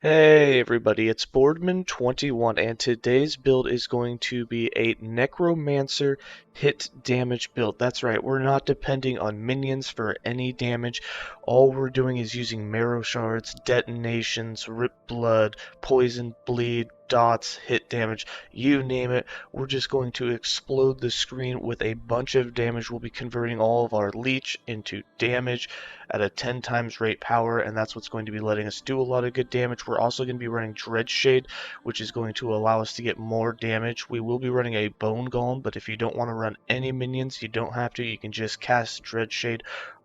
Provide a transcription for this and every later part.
Hey everybody, it's Boardman21 and today's build is going to be a Necromancer hit damage build. That's right, we're not depending on minions for any damage. All we're doing is using Marrow Shards, Detonations, Rip Blood, Poison, Bleed, Dots, hit damage, you name it. We're just going to explode the screen with a bunch of damage. We'll be converting all of our Leech into damage at a 10 times rate power, and that's what's going to be letting us do a lot of good damage. We're also going to be running Dreadshade, which is going to allow us to get more damage. We will be running a Bone Golem, but if you don't want to run any minions, you don't have to. You can just cast Dreadshade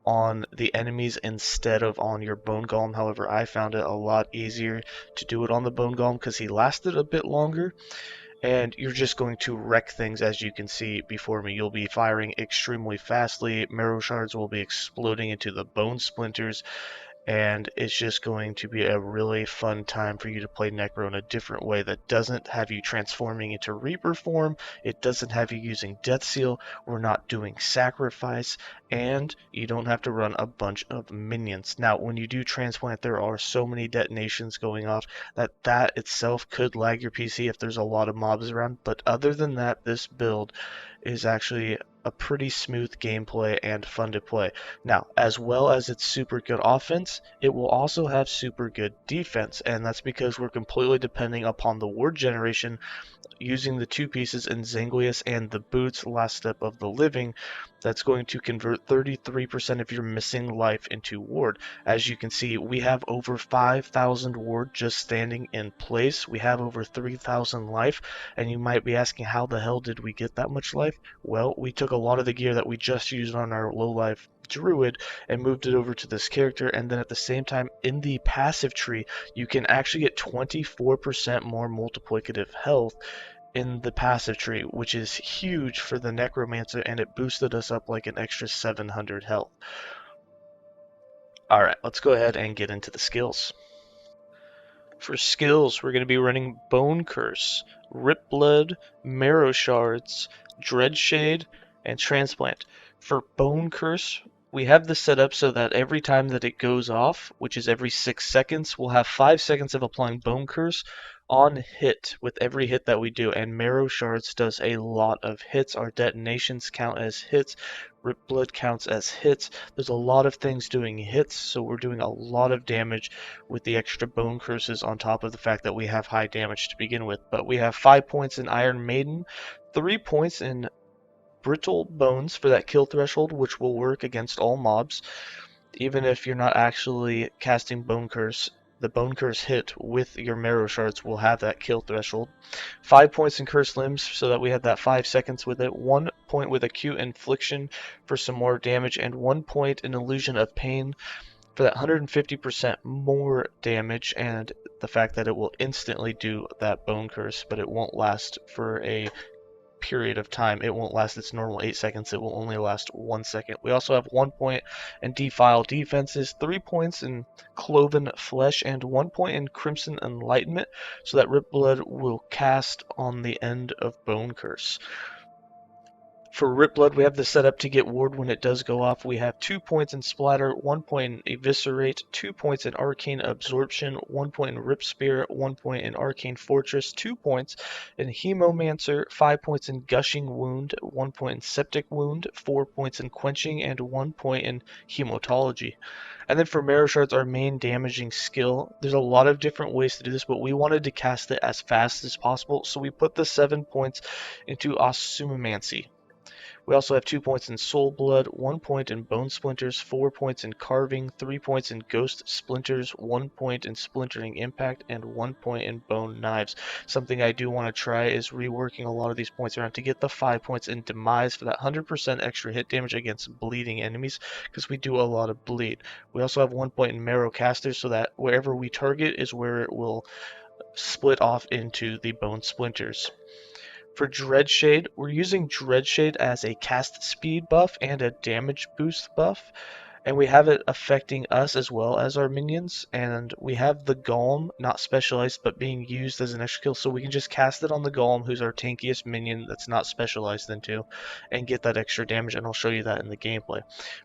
on the enemies instead of on your Bone Golem. However, I found it a lot easier to do it on the Bone Golem because he lasted a bit longer, and you're just going to wreck things. As you can see before me, you'll be firing extremely fastly. Marrow Shards will be exploding into the bone splinters, and it's just going to be a really fun time for you to play Necro in a different way that doesn't have you transforming into Reaper form, it doesn't have you using Death Seal, we're not doing Sacrifice, and you don't have to run a bunch of minions. Now, when you do Transplant, there are so many detonations going off that itself could lag your PC if there's a lot of mobs around, but other than that, this build is actually a pretty smooth gameplay and fun to play. Now, as well as its super good offense, it will also have super good defense, and that's because we're completely depending upon the ward generation using the two pieces in Zanglius and the boots, last step of the living. That's going to convert 33% of your missing life into ward. As you can see, we have over 5,000 ward just standing in place. We have over 3,000 life, and you might be asking, how the hell did we get that much life? Well, we took a lot of the gear that we just used on our low life druid and moved it over to this character, and then at the same time in the passive tree you can actually get 24% more multiplicative health in the passive tree, which is huge for the Necromancer, and it boosted us up like an extra 700 health. Alright, let's go ahead and get into the skills. For skills, we're going to be running Bone Curse, Rip Blood, Marrow Shards, Dreadshade, and Transplant. For Bone Curse, we have this set up so that every time that it goes off, which is every 6 seconds, we'll have 5 seconds of applying Bone Curse on hit with every hit that we do, and Marrow Shards does a lot of hits. Our detonations count as hits, Rip Blood counts as hits. There's a lot of things doing hits, so we're doing a lot of damage with the extra Bone Curses on top of the fact that we have high damage to begin with. But we have 5 points in Iron Maiden, 3 points in Brittle Bones for that kill threshold, which will work against all mobs. Even if you're not actually casting Bone Curse, the Bone Curse hit with your Marrow Shards will have that kill threshold. 5 points in Cursed Limbs so that we have that 5 seconds with it. 1 point with Acute Infliction for some more damage, and 1 point in Illusion of Pain for that 150% more damage, and the fact that it will instantly do that Bone Curse, but it won't last for a period of time. It won't last its normal 8 seconds, it will only last 1 second. We also have 1 point in Defile Defenses, 3 points in Cloven Flesh, and 1 point in Crimson Enlightenment, so that Rip Blood will cast on the end of Bone Curse. For Rip Blood, we have this set up to get ward when it does go off. We have 2 points in Splatter, 1 point in Eviscerate, 2 points in Arcane Absorption, 1 point in Rip Spear, 1 point in Arcane Fortress, 2 points in Hemomancer, 5 points in Gushing Wound, 1 point in Septic Wound, 4 points in Quenching, and 1 point in Hematology. And then for Marrow Shards, our main damaging skill, there's a lot of different ways to do this, but we wanted to cast it as fast as possible, so we put the 7 points into Ossumancy. We also have 2 points in Soul Blood, 1 point in Bone Splinters, 4 points in Carving, 3 points in Ghost Splinters, 1 point in Splintering Impact, and 1 point in Bone Knives. Something I do want to try is reworking a lot of these points around to get the 5 points in Demise for that 100% extra hit damage against bleeding enemies, because we do a lot of bleed. We also have 1 point in Marrow Caster, so that wherever we target is where it will split off into the Bone Splinters. For Dreadshade, we're using Dreadshade as a cast speed buff and a damage boost buff. and we have it affecting us as well as our minions, and we have the Golem not specialized but being used as an extra skill, so we can just cast it on the Golem, who's our tankiest minion that's not specialized into, and get that extra damage, and I'll show you that in the gameplay.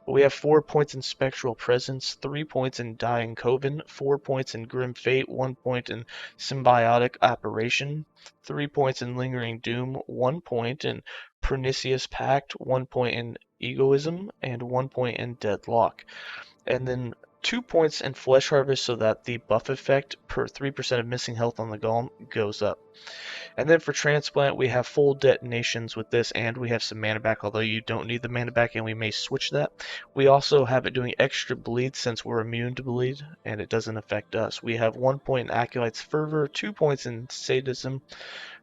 But we have 4 points in Spectral Presence, 3 points in Dying Coven, 4 points in Grim Fate, 1 point in Symbiotic Apparition, 3 points in Lingering Doom, 1 point in Pernicious Pact, 1 point in Egoism, and 1 point in Deadlock. And then 2 points in Flesh Harvest so that the buff effect per 3% of missing health on the Golem goes up. And then for Transplant, we have full Detonations with this, and we have some mana back, although you don't need the mana back, and we may switch that. We also have it doing extra bleed since we're immune to bleed, and it doesn't affect us. We have 1 point in Acolyte's Fervor, 2 points in Sadism,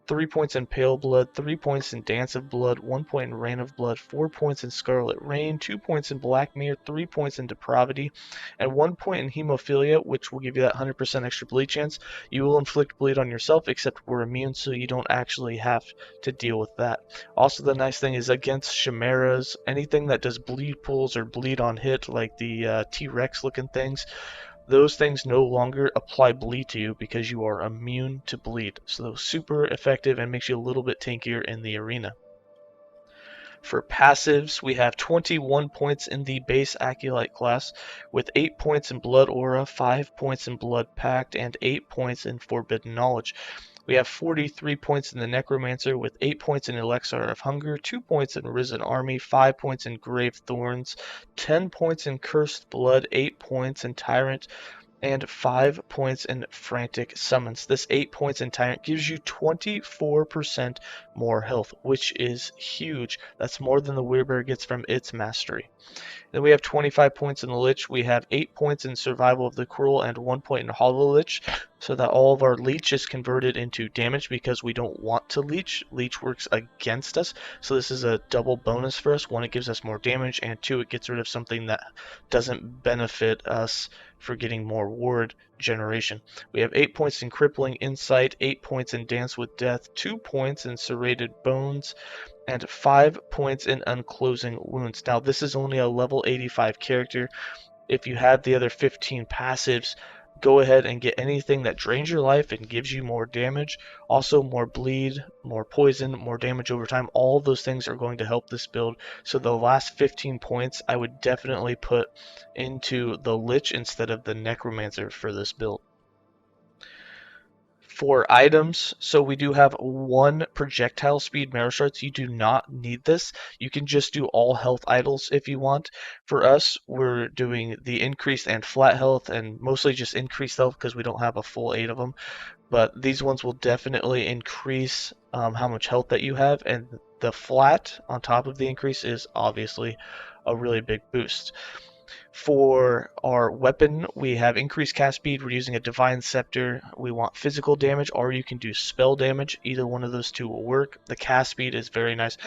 3 points in Pale Blood, 3 points in Dance of Blood, 1 point in Rain of Blood, 4 points in Scarlet Rain, 2 points in Black Mirror, 3 points in Depravity, and 1 point in Hemophilia, which will give you that 100% extra bleed chance. You will inflict bleed on yourself, except we're immune, so you don't actually have to deal with that. Also, the nice thing is against Chimeras, anything that does bleed pools or bleed on hit, like the T-Rex looking things, those things no longer apply bleed to you because you are immune to bleed. So super effective and makes you a little bit tankier in the arena. For passives, we have 21 points in the base Acolyte class, with 8 points in Blood Aura, 5 points in Blood Pact, and 8 points in Forbidden Knowledge. We have 43 points in the Necromancer, with 8 points in Elixir of Hunger, 2 points in Risen Army, 5 points in Grave Thorns, 10 points in Cursed Blood, 8 points in Tyrant, and 5 points in Frantic Summons. This 8 points in Tyrant gives you 24% more health, which is huge. That's more than the Werebear gets from its mastery. Then we have 25 points in the Lich. We have 8 points in Survival of the Cruel and 1 point in Hollow Lich, so that all of our Leech is converted into damage because we don't want to Leech. Leech works against us, so this is a double bonus for us. 1, it gives us more damage, and 2, it gets rid of something that doesn't benefit us for getting more ward generation. We have 8 points in Crippling Insight, 8 points in Dance with Death, 2 points in Serrated Bones, and 5 points in Unclosing Wounds. Now, this is only a level 85 character. If you have the other 15 passives, go ahead and get anything that drains your life and gives you more damage. Also, more bleed, more poison, more damage over time. All of those things are going to help this build. So the last 15 points, I would definitely put into the Lich instead of the Necromancer for this build. For items, so we do have 1 projectile speed Marrow Shards. You do not need this. You can just do all health idols if you want. For us, we're doing the increased and flat health, and mostly just increased health because we don't have a full 8 of them. But these ones will definitely increase how much health that you have, and the flat on top of the increase is obviously a really big boost. For our weapon, we have increased cast speed. We're using a Divine Scepter. We want physical damage, or you can do spell damage. Either one of those two will work. The cast speed is very nice.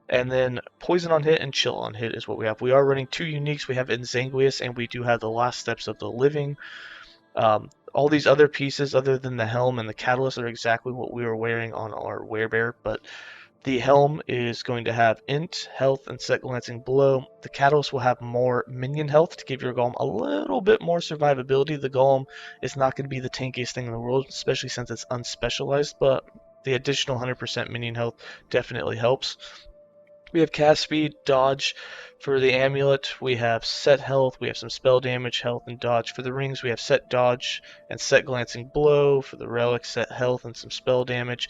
And then poison on hit and chill on hit is what we have. We are running 2 uniques. We have Ensanguius, and we do have the Last Steps of the Living. All these other pieces, other than the helm and the catalyst, are exactly what we were wearing on our Werebear, but the helm is going to have int, health, and set glancing blow. The catalyst will have more minion health to give your golem a little bit more survivability. The golem is not going to be the tankiest thing in the world, especially since it's unspecialized, but the additional 100% minion health definitely helps. We have cast speed, dodge. For the amulet, we have set health, we have some spell damage, health, and dodge. For the rings, we have set dodge and set glancing blow. For the relic, set health and some spell damage.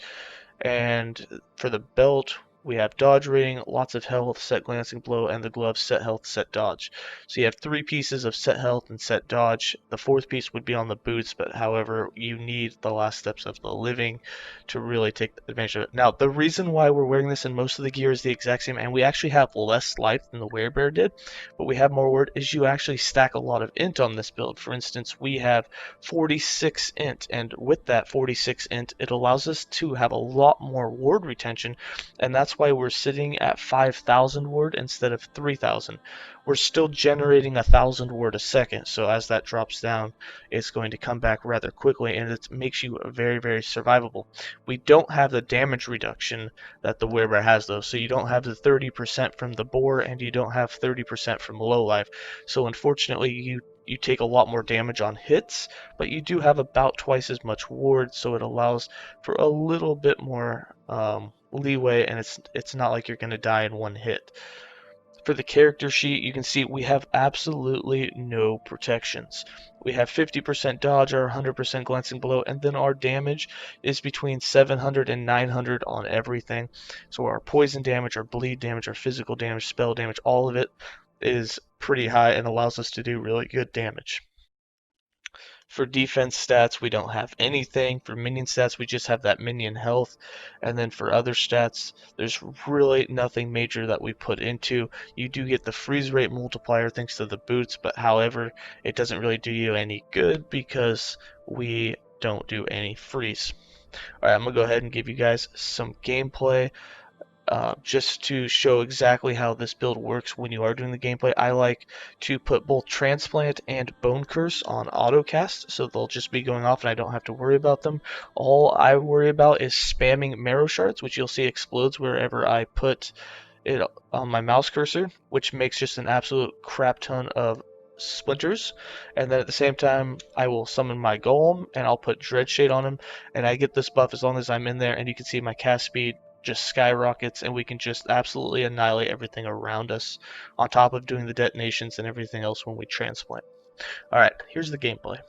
And for the belt, we have dodge rating, lots of health, set glancing blow, and the gloves, set health, set dodge. So you have 3 pieces of set health and set dodge. The 4th piece would be on the boots, but however, you need the Last Steps of the Living to really take advantage of it. Now, the reason why we're wearing this in most of the gear is the exact same, and we actually have less life than the Werebear did, but we have more ward, is you actually stack a lot of int on this build. For instance, we have 46 int, and with that 46 int, it allows us to have a lot more ward retention, and that's that's why we're sitting at 5,000 ward instead of 3,000. We're still generating 1,000 ward a second, so as that drops down, it's going to come back rather quickly, and it makes you very, very survivable. We don't have the damage reduction that the werebear has, though, so you don't have the 30% from the boar, and you don't have 30% from low life. So unfortunately, you take a lot more damage on hits, but you do have about twice as much ward, so it allows for a little bit more leeway, and it's not like you're going to die in one hit. For the character sheet, you can see we have absolutely no protections. We have 50% dodge, our 100% glancing blow, and then our damage is between 700 and 900 on everything. So our poison damage, our bleed damage, our physical damage, spell damage, all of it is pretty high and allows us to do really good damage. For defense stats, we don't have anything. For minion stats, we just have that minion health. And then for other stats, there's really nothing major that we put into. You do get the freeze rate multiplier thanks to the boots, but however, it doesn't really do you any good because we don't do any freeze. Alright, I'm going to go ahead and give you guys some gameplay. Just to show exactly how this build works when you are doing the gameplay, I like to put both Transplant and Bone Curse on autocast, so they'll just be going off and I don't have to worry about them. All I worry about is spamming Marrow Shards, which you'll see explodes wherever I put it on my mouse cursor, which makes just an absolute crap ton of splinters. And then at the same time, I will summon my golem and I'll put Dreadshade on him, and I get this buff as long as I'm in there, and you can see my cast speed just skyrockets, and we can just absolutely annihilate everything around us, on top of doing the detonations and everything else when we transplant. Alright, here's the gameplay.